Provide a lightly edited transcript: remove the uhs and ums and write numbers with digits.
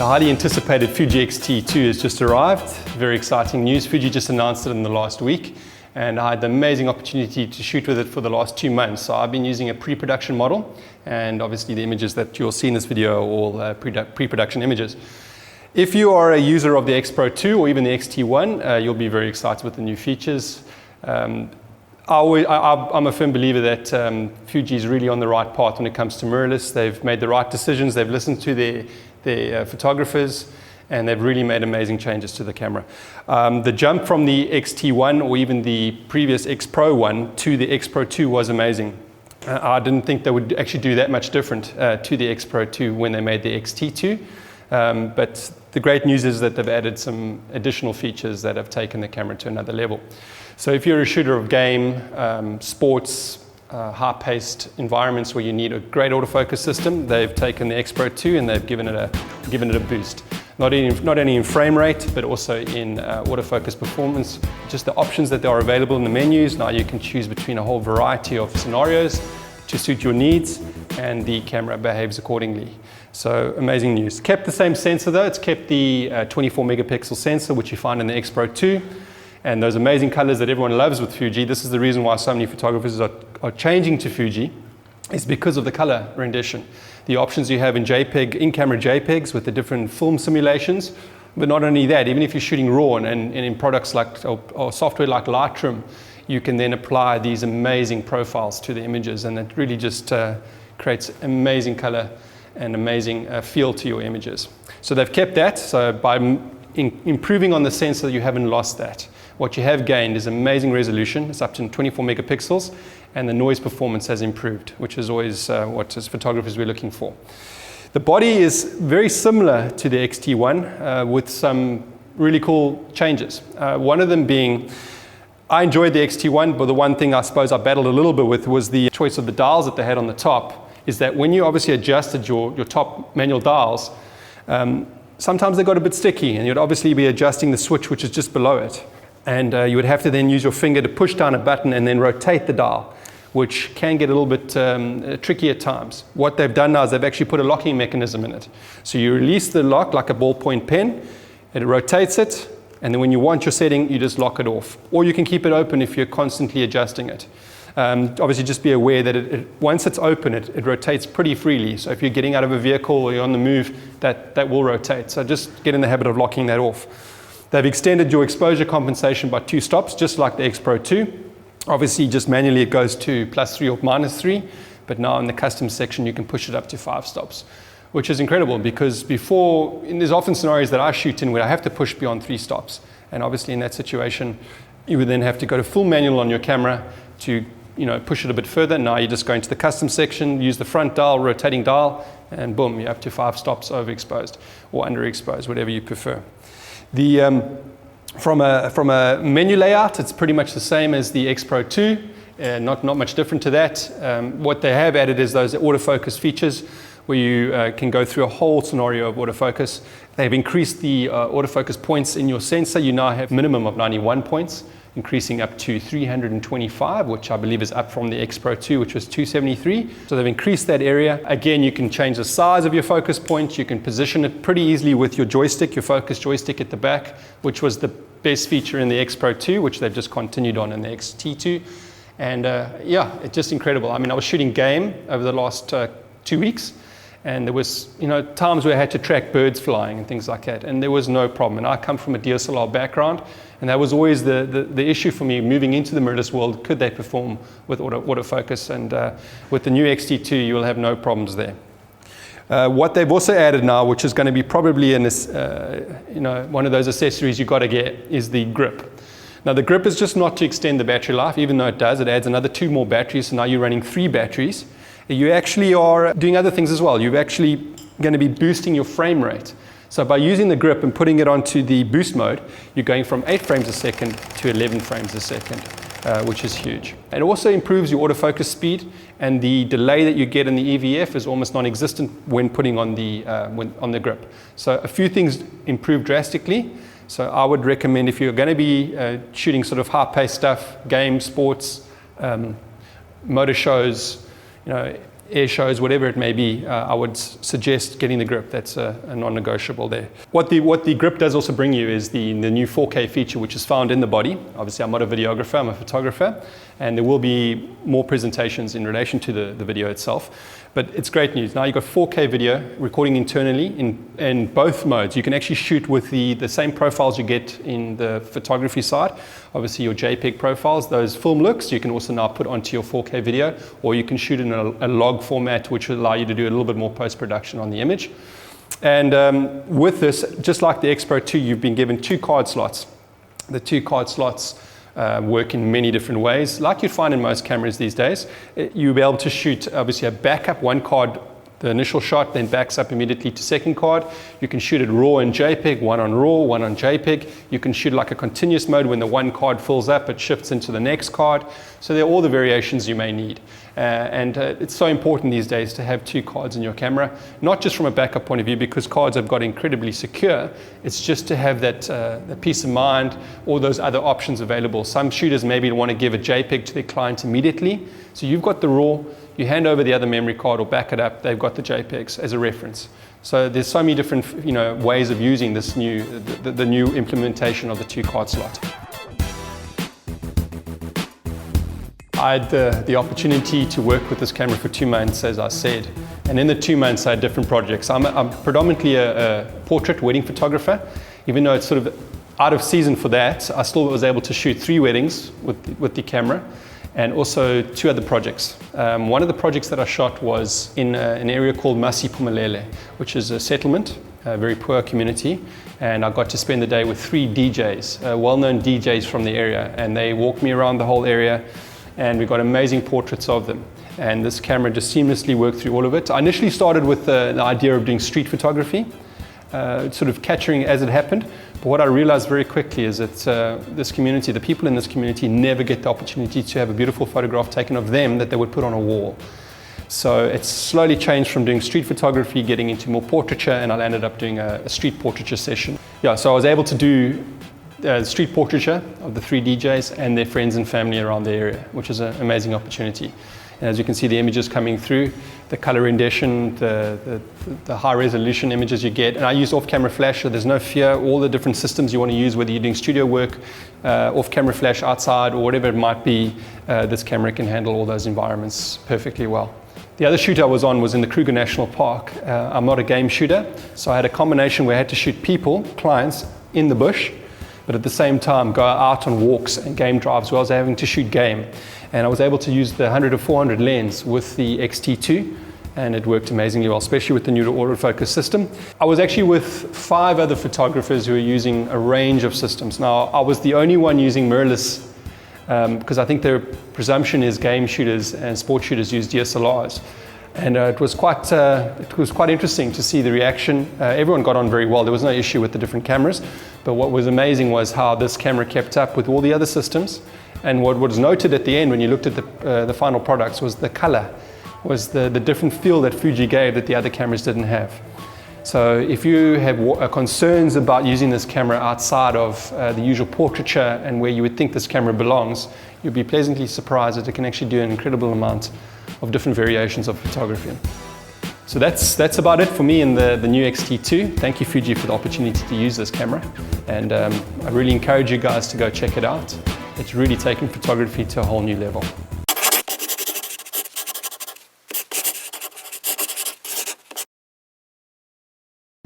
The highly anticipated Fuji X-T2 has just arrived. Very exciting news. Fuji just announced it in the last week, and I had the amazing opportunity to shoot with it for the last 2 months. So I've been using a pre-production model, and obviously the images that you'll see in this video are all pre-production images. If you are a user of the X Pro 2 or even the X-T1, you'll be very excited with the new features. I'm a firm believer that Fuji is really on the right path when it comes to mirrorless. They've made the right decisions, they've listened to their photographers, and they've really made amazing changes to the camera. The jump from the X-T1 or even the previous X Pro 1 to the X Pro 2 was amazing. I didn't think they would actually do that much different to the X Pro 2 when they made the X-T2. But the great news is that they've added some additional features that have taken the camera to another level. So if you're a shooter of game, sports, high-paced environments where you need a great autofocus system, they've taken the X Pro 2 and they've given it a boost. Not only in frame rate, but also in autofocus performance. Just the options that are available in the menus. Now you can choose between a whole variety of scenarios to suit your needs, and the camera behaves accordingly. So amazing news. Kept the same sensor though. It's kept the 24 megapixel sensor, which you find in the X Pro 2. And those amazing colors that everyone loves with Fuji. This is the reason why so many photographers are changing to Fuji, is because of the color rendition. The options you have in JPEG, in-camera JPEGs with the different film simulations. But not only that, even if you're shooting RAW and in products like, or software like Lightroom, you can then apply these amazing profiles to the images, and it really just creates amazing color and amazing feel to your images. So they've kept that, so by improving on the sensor, you haven't lost that. What you have gained is amazing resolution. It's up to 24 megapixels, and the noise performance has improved, which is always what as photographers we're looking for. The body is very similar to the X-T1 with some really cool changes. One of them being, I enjoyed the X-T1, but the one thing I suppose I battled a little bit with was the choice of the dials that they had on the top. Is that when you obviously adjusted your top manual dials, sometimes they got a bit sticky, and you'd obviously be adjusting the switch which is just below it. And you would have to then use your finger to push down a button and then rotate the dial, which can get a little bit tricky at times. What they've done now is they've actually put a locking mechanism in it. So you release the lock like a ballpoint pen, it rotates it, and then when you want your setting, you just lock it off. Or you can keep it open if you're constantly adjusting it. Obviously just be aware that once it's open, it rotates pretty freely. So if you're getting out of a vehicle or you're on the move, that will rotate. So just get in the habit of locking that off. They've extended your exposure compensation by 2 stops, just like the X Pro 2. Obviously, just manually it goes to +3 or -3, but now in the custom section, you can push it up to 5 stops, which is incredible because before, there's often scenarios that I shoot in where I have to push beyond 3 stops. And obviously in that situation, you would then have to go to full manual on your camera to push it a bit further. Now you just go into the custom section, use the front dial, rotating dial, and boom, you're up to 5 stops overexposed or underexposed, whatever you prefer. From a menu layout, it's pretty much the same as the X Pro 2, not much different to that. What they have added is those autofocus features where you can go through a whole scenario of autofocus. They've increased the autofocus points in your sensor. You now have a minimum of 91 points, increasing up to 325, which I believe is up from the X Pro 2, which was 273. So they've increased that area. Again, you can change the size of your focus point. You can position it pretty easily with your joystick, your focus joystick at the back, which was the best feature in the X Pro 2, which they've just continued on in the X-T2. And yeah, it's just incredible. I mean, I was shooting game over the last 2 weeks, and there was times where I had to track birds flying and things like that, and there was no problem. And I come from a DSLR background, and that was always the issue for me moving into the mirrorless world. Could they perform with autofocus? And with the new X-T2, you will have no problems there. What they've also added now, which is going to be probably one of those accessories you've got to get, is the grip. Now the grip is just not to extend the battery life, even though it does. It adds another 2 more batteries, so now you're running 3 batteries. You actually are doing other things as well. You're actually going to be boosting your frame rate. So by using the grip and putting it onto the boost mode, you're going from 8 frames a second to 11 frames a second, which is huge. It also improves your autofocus speed, and the delay that you get in the EVF is almost non-existent when putting on the grip. So a few things improve drastically. So I would recommend, if you're going to be shooting sort of high-paced stuff, games, sports, motor shows, air shows, whatever it may be, I would suggest getting the grip. That's a non-negotiable there. What the grip does also bring you is the new 4K feature, which is found in the body. Obviously, I'm not a videographer, I'm a photographer, and there will be more presentations in relation to the video itself. But it's great news. Now you've got 4K video recording internally in both modes. You can actually shoot with the same profiles you get in the photography side. Obviously your JPEG profiles, those film looks, you can also now put onto your 4K video, or you can shoot in a log format, which will allow you to do a little bit more post-production on the image. And with this, just like the X Pro 2, you've been given 2 card slots. The 2 card slots work in many different ways. Like you'd find in most cameras these days, you'll be able to shoot obviously a backup, one card, the initial shot, then backs up immediately to second card. You can shoot it RAW and JPEG, one on RAW, one on JPEG. You can shoot like a continuous mode. When the one card fills up, it shifts into the next card. So there are all the variations you may need. It's so important these days to have 2 cards in your camera, not just from a backup point of view, because cards have got incredibly secure. It's just to have that peace of mind, all those other options available. Some shooters maybe want to give a JPEG to their client immediately. So you've got the RAW, you hand over the other memory card or back it up, they've got the JPEGs as a reference. So there's so many different ways of using this the new implementation of the 2 card slot. I had the opportunity to work with this camera for 2 months, as I said. And in the 2 months, I had different projects. I'm predominantly a portrait wedding photographer. Even though it's sort of out of season for that, I still was able to shoot 3 weddings with the camera, and also 2 other projects. One of the projects that I shot was in an area called Masipumalele, which is a settlement, a very poor community. And I got to spend the day with 3 DJs, well-known DJs from the area. And they walked me around the whole area, and we got amazing portraits of them. And this camera just seamlessly worked through all of it. I initially started with the idea of doing street photography, sort of capturing as it happened. But what I realized very quickly is that this community, the people in this community, never get the opportunity to have a beautiful photograph taken of them that they would put on a wall. So it's slowly changed from doing street photography, getting into more portraiture, and I ended up doing a street portraiture session. Yeah, so I was able to do street portraiture of the 3 DJs and their friends and family around the area, which is an amazing opportunity. And as you can see, the images coming through, the color rendition, the high resolution images you get. And I use off-camera flash, so there's no fear. All the different systems you want to use, whether you're doing studio work, off-camera flash outside, or whatever it might be, this camera can handle all those environments perfectly well. The other shoot I was on was in the Kruger National Park. I'm not a game shooter, so I had a combination where I had to shoot people, clients, in the bush, but at the same time go out on walks and game drives where I was having to shoot game. And I was able to use the 100-400 lens with the X-T2, and it worked amazingly well, especially with the new autofocus system. I was actually with 5 other photographers who were using a range of systems. Now, I was the only one using mirrorless, because I think their presumption is game shooters and sport shooters use DSLRs. And it was quite interesting to see the reaction. Everyone got on very well. There was no issue with the different cameras. But what was amazing was how this camera kept up with all the other systems. And what was noted at the end when you looked at the final products was the color, was the different feel that Fuji gave that the other cameras didn't have. So if you have concerns about using this camera outside of the usual portraiture and where you would think this camera belongs, you'll be pleasantly surprised that it can actually do an incredible amount of different variations of photography. So that's about it for me in the new X-T2. Thank you, Fuji, for the opportunity to use this camera. And I really encourage you guys to go check it out. It's really taken photography to a whole new level.